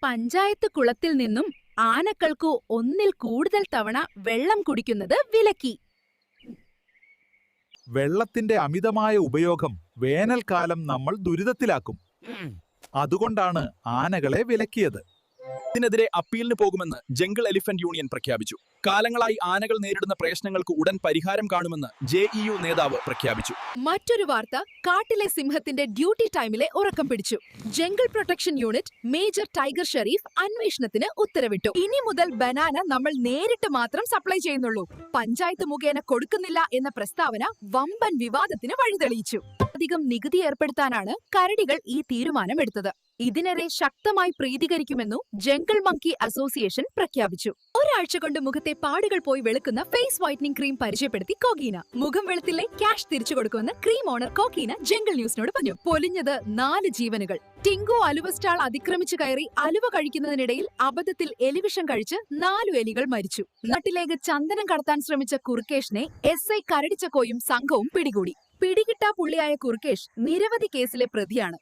പഞ്ചായത്ത് കുളത്തിൽ നിന്നും ആനകൾക്കു ഒന്നിൽ കൂടുതൽ തവണ വെള്ളം കുടിക്കുന്നത് വിലക്കി. വെള്ളത്തിന്റെ അമിതമായ ഉപയോഗം വേനൽക്കാലം നമ്മൾ ദുരിതത്തിലാക്കും. അതുകൊണ്ടാണ് ആനകളെ വിലക്കിയത്. ഇതിനെതിരെ അപ്പീലിന് പോകുമെന്ന് ജംഗിൾ എലിഫന്റ് യൂണിയൻ പ്രഖ്യാപിച്ചു. കാലങ്ങളായി ആനകൾ നേരിടുന്ന പ്രശ്നങ്ങൾക്ക് ഉടൻ പരിഹാരം കാണുമെന്ന് JEU നേതാവ് പ്രഖ്യാപിച്ചു. മറ്റൊരു വാർത്ത, കാട്ടിലെ സിംഹത്തിന്റെ ഡ്യൂട്ടി ടൈമിലെ ഉറക്കം പിടിച്ചു. Jungle protection unit major tiger Sherif അന്വേഷണത്തിന് ഉത്തരവിട്ടു. ഇനി മുതൽ ബനാന നമ്മൾ നേരിട്ട് മാത്രം സപ്ലൈ ചെയ്യുന്നുള്ളൂ. പഞ്ചായത്ത് മുഖേന കൊടുക്കുന്നില്ല എന്ന പ്രസ്താവന വമ്പൻ വിവാദത്തിന് വഴിതെളിയിച്ചു. അധികം നികുതി ഏർപ്പെടുത്താനാണ് കരടികൾ ഈ തീരുമാനമെടുത്തത്. ഇതിനെതിരെ ശക്തമായി പ്രതികരിക്കുമെന്നു ജംഗിൾ മങ്കി അസോസിയേഷൻ പ്രഖ്യാപിച്ചു. ഒരാഴ്ച കൊണ്ട് മുഖത്തെ പാടുകൾ പോയി വെളുക്കുന്ന ഫേസ് വൈറ്റനിങ് ക്രീം പരിചയപ്പെടുത്തി കോക്കീന. മുഖം വെളുത്തില്ലേ, ക്യാഷ് തിരിച്ചു കൊടുക്കുമെന്ന് ക്രീം ഓണർ കോക്കീന ജംഗിൾ ന്യൂസിനോട് പറഞ്ഞു. പൊലിഞ്ഞത് 4 ജീവനുകൾ. ടിങ്കു അലുവ സ്റ്റാൾ അതിക്രമിച്ചു കയറി അലുവ കഴിക്കുന്നതിനിടയിൽ അബദ്ധത്തിൽ എലിവിഷം കഴിച്ച് 4 എലികൾ മരിച്ചു. നാട്ടിലേക്ക് ചന്ദനം കടത്താൻ ശ്രമിച്ച കുറുക്കേഷിനെ SI കരടിച്ചക്കോയും സംഘവും പിടികൂടി. പിടികിട്ടാ പുള്ളിയായ കുറുക്കേഷ് നിരവധി കേസിലെ പ്രതിയാണ്.